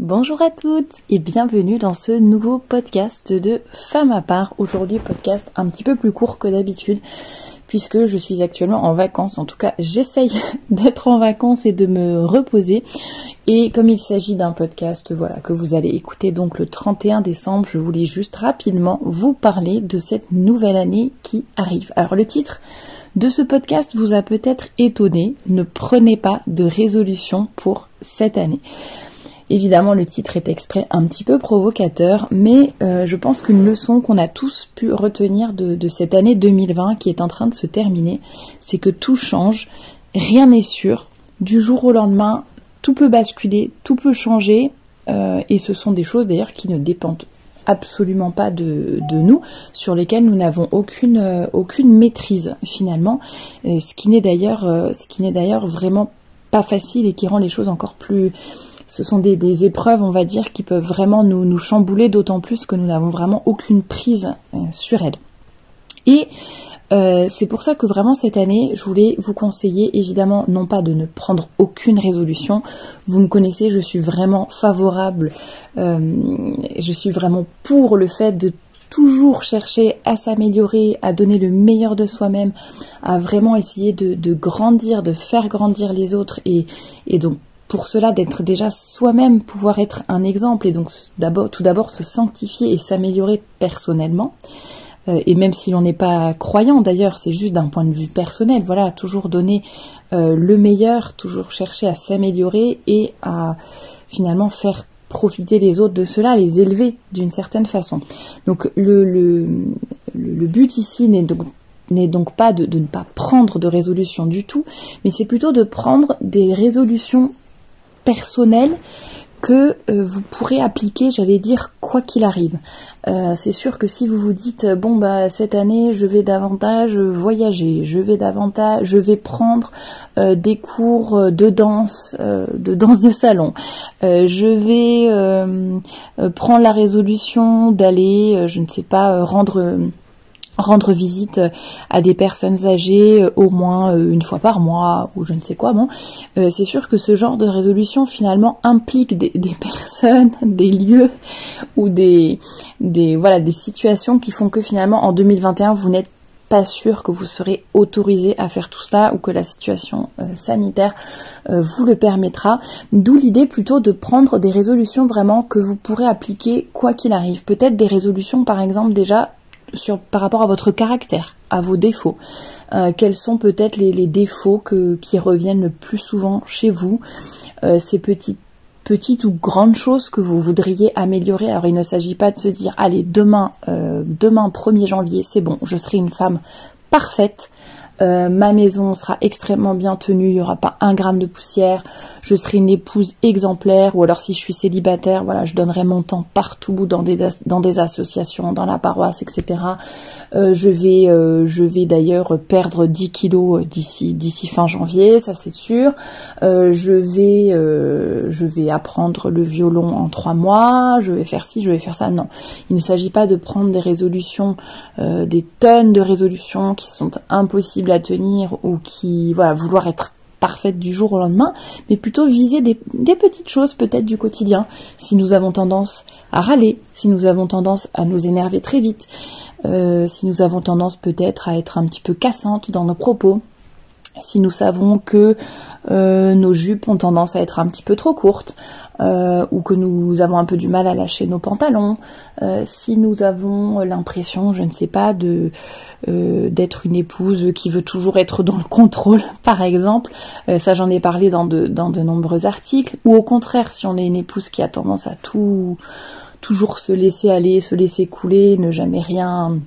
Bonjour à toutes et bienvenue dans ce nouveau podcast de Femme à part. Aujourd'hui, podcast un petit peu plus court que d'habitude puisque je suis actuellement en vacances. En tout cas, j'essaye d'être en vacances et de me reposer. Et comme il s'agit d'un podcast que vous allez écouter donc le 31 décembre, je voulais juste rapidement vous parler de cette nouvelle année qui arrive. Alors le titre de ce podcast vous a peut-être étonné. Ne prenez pas de résolution pour cette année. Évidemment, le titre est exprès un petit peu provocateur, mais je pense qu'une leçon qu'on a tous pu retenir de cette année 2020 qui est en train de se terminer, c'est que tout change, rien n'est sûr. Du jour au lendemain, tout peut basculer, tout peut changer, et ce sont des choses d'ailleurs qui ne dépendent absolument pas de nous, sur lesquelles nous n'avons aucune maîtrise finalement, ce qui n'est d'ailleurs vraiment pas facile et qui rend les choses encore plus... Ce sont des épreuves, on va dire, qui peuvent vraiment nous chambouler, d'autant plus que nous n'avons vraiment aucune prise sur elles. Et c'est pour ça que vraiment cette année, je voulais vous conseiller, évidemment, non pas de ne prendre aucune résolution. Vous me connaissez, je suis vraiment favorable, je suis vraiment pour le fait de toujours chercher à s'améliorer, à donner le meilleur de soi-même, à vraiment essayer de grandir, de faire grandir les autres et donc pour cela d'être déjà soi-même, pouvoir être un exemple et donc tout d'abord se sanctifier et s'améliorer personnellement. Et même si l'on n'est pas croyant d'ailleurs, c'est juste d'un point de vue personnel, voilà, toujours donner le meilleur, toujours chercher à s'améliorer et à finalement faire profiter les autres de cela, les élever d'une certaine façon. Donc le but ici n'est donc pas de ne pas prendre de résolution du tout, mais c'est plutôt de prendre des résolutions personnelles que vous pourrez appliquer, j'allais dire, quoi qu'il arrive. C'est sûr que si vous vous dites, cette année, je vais davantage voyager, je vais prendre des cours de danse de salon, je vais prendre la résolution d'aller, je ne sais pas, rendre visite à des personnes âgées au moins une fois par mois ou je ne sais quoi. C'est sûr que ce genre de résolution finalement implique des personnes, des lieux ou des situations qui font que finalement en 2021 vous n'êtes pas sûr que vous serez autorisé à faire tout cela ou que la situation sanitaire vous le permettra. D'où l'idée plutôt de prendre des résolutions vraiment que vous pourrez appliquer quoi qu'il arrive. Peut-être des résolutions par exemple déjà par rapport à votre caractère, à vos défauts. Quels sont peut-être les défauts qui reviennent le plus souvent chez vous, ces petites ou grandes choses que vous voudriez améliorer. Alors il ne s'agit pas de se dire allez demain 1er janvier c'est bon, je serai une femme parfaite, ma maison sera extrêmement bien tenue, il n'y aura pas un gramme de poussière, je serai une épouse exemplaire, ou alors si je suis célibataire, voilà, je donnerai mon temps partout, dans des associations, dans la paroisse, etc. Je vais d'ailleurs perdre 10 kilos d'ici fin janvier, ça c'est sûr. Je vais apprendre le violon en 3 mois, je vais faire ci, je vais faire ça. Non, il ne s'agit pas de prendre des résolutions, des tonnes de résolutions qui sont impossibles à tenir ou qui, vouloir être parfaite du jour au lendemain, mais plutôt viser des petites choses peut-être du quotidien. Si nous avons tendance à râler, si nous avons tendance à nous énerver très vite, si nous avons tendance peut-être à être un petit peu cassantes dans nos propos, si nous savons que nos jupes ont tendance à être un petit peu trop courtes, ou que nous avons un peu du mal à lâcher nos pantalons, si nous avons l'impression, je ne sais pas, d'être une épouse qui veut toujours être dans le contrôle, par exemple, ça j'en ai parlé dans de nombreux articles, ou au contraire, si on est une épouse qui a tendance à toujours se laisser aller, se laisser couler, ne jamais rien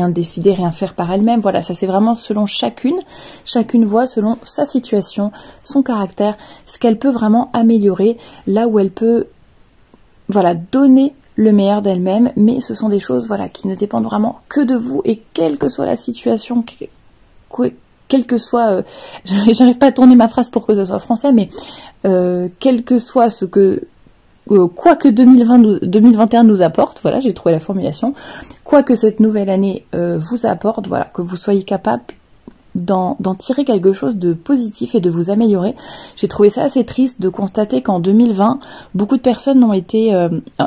décider, rien faire par elle-même. Voilà, ça c'est vraiment selon chacune voit selon sa situation, son caractère, ce qu'elle peut vraiment améliorer, là où elle peut donner le meilleur d'elle-même, mais ce sont des choses qui ne dépendent vraiment que de vous, et quelle que soit la situation, quel que soit, j'arrive pas à tourner ma phrase pour que ce soit français, mais quel que soit ce que quoi que 2021 nous apporte, voilà, j'ai trouvé la formulation, quoi que cette nouvelle année vous apporte, voilà, que vous soyez capable d'en tirer quelque chose de positif et de vous améliorer. J'ai trouvé ça assez triste de constater qu'en 2020, beaucoup de personnes ont été,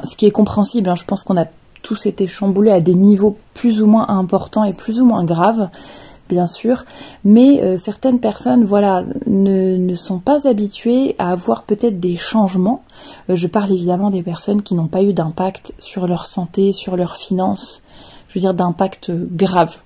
ce qui est compréhensible, hein, je pense qu'on a tous été chamboulés à des niveaux plus ou moins importants et plus ou moins graves, bien sûr, mais certaines personnes, voilà, ne sont pas habituées à avoir peut-être des changements. Je parle évidemment des personnes qui n'ont pas eu d'impact sur leur santé, sur leurs finances, je veux dire d'impact grave.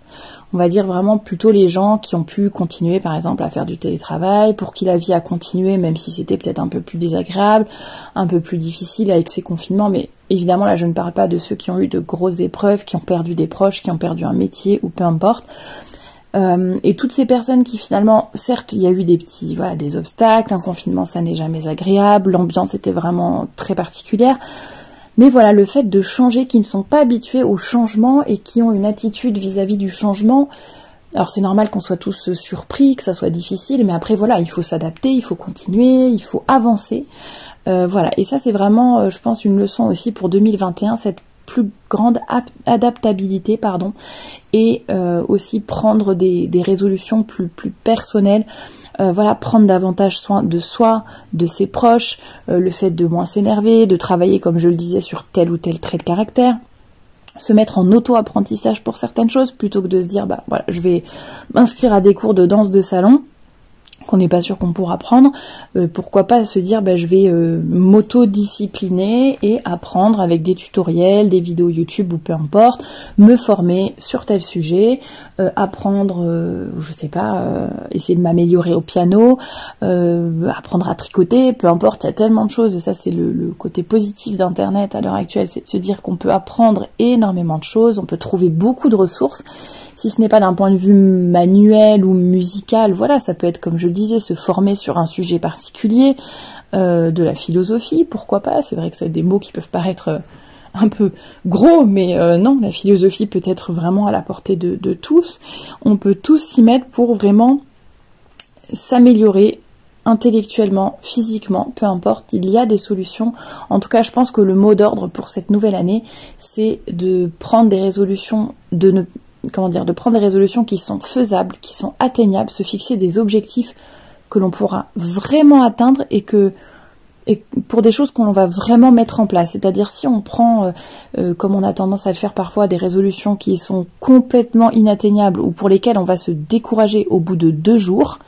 On va dire vraiment plutôt les gens qui ont pu continuer par exemple à faire du télétravail, pour qui la vie a continué même si c'était peut-être un peu plus désagréable, un peu plus difficile avec ces confinements, mais évidemment là je ne parle pas de ceux qui ont eu de grosses épreuves, qui ont perdu des proches, qui ont perdu un métier ou peu importe. Et toutes ces personnes qui finalement, certes il y a eu des petits, voilà, des obstacles, un confinement ça n'est jamais agréable, l'ambiance était vraiment très particulière, mais voilà, le fait de changer, qui ne sont pas habitués au changement et qui ont une attitude vis-à-vis du changement, alors c'est normal qu'on soit tous surpris, que ça soit difficile, mais après voilà, il faut s'adapter, il faut continuer, il faut avancer, voilà, et ça c'est vraiment, je pense, une leçon aussi pour 2021, cette plus grande adaptabilité, et aussi prendre des résolutions plus personnelles, voilà, prendre davantage soin de soi, de ses proches, le fait de moins s'énerver, de travailler, comme je le disais, sur tel ou tel trait de caractère, se mettre en auto-apprentissage pour certaines choses, plutôt que de se dire, bah voilà, je vais m'inscrire à des cours de danse de salon, qu'on n'est pas sûr qu'on pourra prendre, pourquoi pas se dire je vais m'auto-discipliner et apprendre avec des tutoriels, des vidéos YouTube ou peu importe, me former sur tel sujet, apprendre, je sais pas, essayer de m'améliorer au piano, apprendre à tricoter, peu importe, il y a tellement de choses, et ça c'est le côté positif d'internet à l'heure actuelle, c'est de se dire qu'on peut apprendre énormément de choses, on peut trouver beaucoup de ressources, si ce n'est pas d'un point de vue manuel ou musical, voilà, ça peut être, comme je le disais, se former sur un sujet particulier, de la philosophie, pourquoi pas, c'est vrai que c'est des mots qui peuvent paraître un peu gros, mais non, la philosophie peut être vraiment à la portée de tous, on peut tous s'y mettre pour vraiment s'améliorer intellectuellement, physiquement, peu importe, il y a des solutions. En tout cas, je pense que le mot d'ordre pour cette nouvelle année, c'est de prendre des résolutions, de prendre des résolutions qui sont faisables, qui sont atteignables, se fixer des objectifs que l'on pourra vraiment atteindre et pour des choses qu'on va vraiment mettre en place. C'est-à-dire si on prend, comme on a tendance à le faire parfois, des résolutions qui sont complètement inatteignables ou pour lesquelles on va se décourager au bout de 2 jours,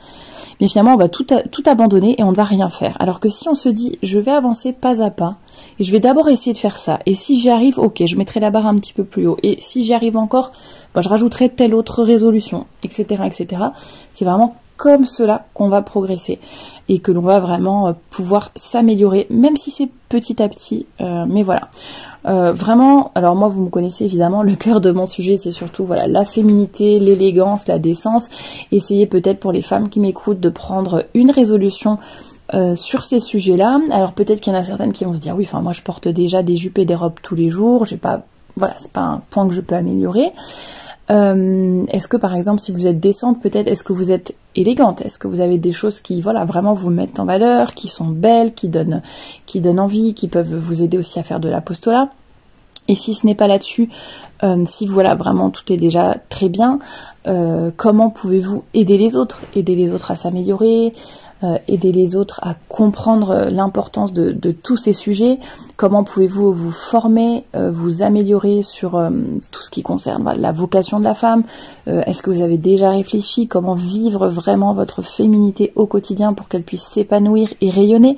mais finalement on va tout abandonner et on ne va rien faire. Alors que si on se dit, je vais avancer pas à pas, et je vais d'abord essayer de faire ça, et si j'y arrive, ok, je mettrai la barre un petit peu plus haut, et si j'y arrive encore, je rajouterai telle autre résolution, etc., etc. C'est vraiment comme cela qu'on va progresser, et que l'on va vraiment pouvoir s'améliorer, même si c'est petit à petit, mais voilà. Vraiment, alors moi vous me connaissez évidemment, le cœur de mon sujet c'est surtout voilà la féminité, l'élégance, la décence. Essayez peut-être pour les femmes qui m'écoutent de prendre une résolution sur ces sujets-là. Alors peut-être qu'il y en a certaines qui vont se dire oui, enfin moi je porte déjà des jupes et des robes tous les jours, j'ai pas, voilà, c'est pas un point que je peux améliorer. Est-ce que par exemple si vous êtes décente, peut-être est-ce que vous êtes élégante, est-ce que vous avez des choses qui voilà vraiment vous mettent en valeur, qui sont belles, qui donnent envie, qui peuvent vous aider aussi à faire de l'apostolat. Et si ce n'est pas là-dessus, si voilà vraiment tout est déjà très bien, comment pouvez-vous aider les autres à s'améliorer, aider les autres à comprendre l'importance de tous ces sujets, comment pouvez-vous vous former, vous améliorer sur tout ce qui concerne voilà, la vocation de la femme, est-ce que vous avez déjà réfléchi comment vivre vraiment votre féminité au quotidien pour qu'elle puisse s'épanouir et rayonner.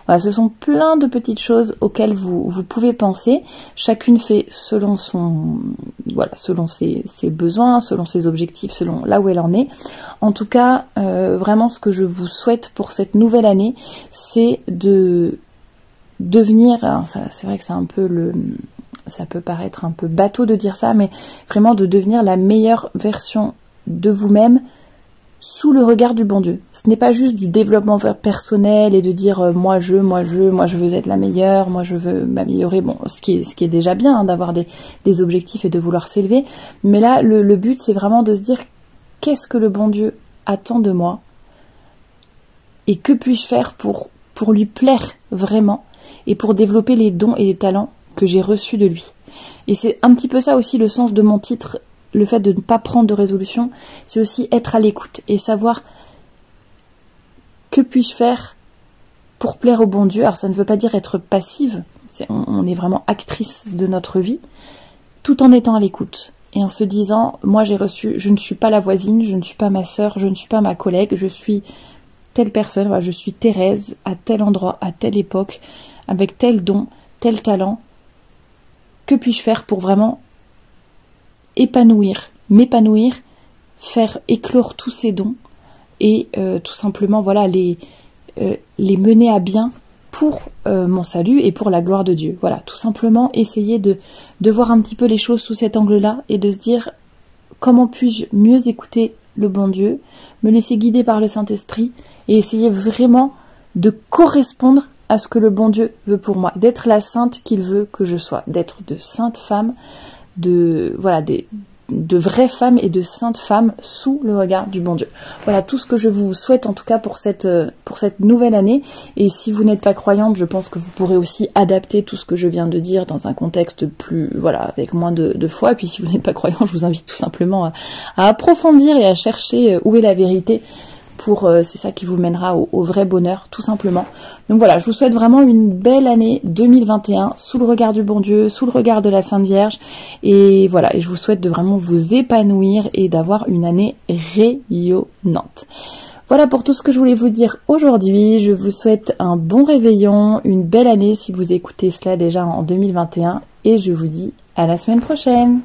Voilà, ce sont plein de petites choses auxquelles vous pouvez penser, chacune fait selon selon ses besoins, selon ses objectifs, selon là où elle en est. En tout cas, vraiment ce que je vous souhaite pour cette nouvelle année, c'est de devenir, alors c'est vrai que c'est un peu ça peut paraître un peu bateau de dire ça, mais vraiment de devenir la meilleure version de vous-même sous le regard du bon Dieu. Ce n'est pas juste du développement personnel et de dire moi je veux être la meilleure, moi je veux m'améliorer, bon, ce qui est déjà bien hein, d'avoir des objectifs et de vouloir s'élever, mais là le but c'est vraiment de se dire qu'est-ce que le bon Dieu attend de moi et que puis-je faire pour lui plaire vraiment et pour développer les dons et les talents que j'ai reçus de lui. Et c'est un petit peu ça aussi le sens de mon titre le fait de ne pas prendre de résolution, c'est aussi être à l'écoute et savoir que puis-je faire pour plaire au bon Dieu. Alors ça ne veut pas dire être passive, on est vraiment actrice de notre vie, tout en étant à l'écoute. Et en se disant, moi j'ai reçu, je ne suis pas la voisine, je ne suis pas ma sœur, je ne suis pas ma collègue, je suis telle personne, voilà, je suis Thérèse, à tel endroit, à telle époque, avec tel don, tel talent. Que puis-je faire pour vraiment m'épanouir, faire éclore tous ces dons et tout simplement voilà les mener à bien pour mon salut et pour la gloire de Dieu. Voilà, tout simplement essayer de voir un petit peu les choses sous cet angle-là et de se dire comment puis-je mieux écouter le bon Dieu, me laisser guider par le Saint-Esprit et essayer vraiment de correspondre à ce que le bon Dieu veut pour moi, d'être la sainte qu'il veut que je sois, d'être de saintes femmes, de vraies femmes et de saintes femmes sous le regard du bon Dieu. Voilà tout ce que je vous souhaite en tout cas pour cette nouvelle année. Et si vous n'êtes pas croyante, je pense que vous pourrez aussi adapter tout ce que je viens de dire dans un contexte plus, voilà, avec moins de foi. Et puis si vous n'êtes pas croyant, je vous invite tout simplement à approfondir et à chercher où est la vérité. C'est ça qui vous mènera au vrai bonheur, tout simplement. Donc voilà, je vous souhaite vraiment une belle année 2021, sous le regard du bon Dieu, sous le regard de la Sainte Vierge, et voilà, et je vous souhaite de vraiment vous épanouir et d'avoir une année rayonnante. Voilà pour tout ce que je voulais vous dire aujourd'hui. Je vous souhaite un bon réveillon, une belle année si vous écoutez cela déjà en 2021, et je vous dis à la semaine prochaine.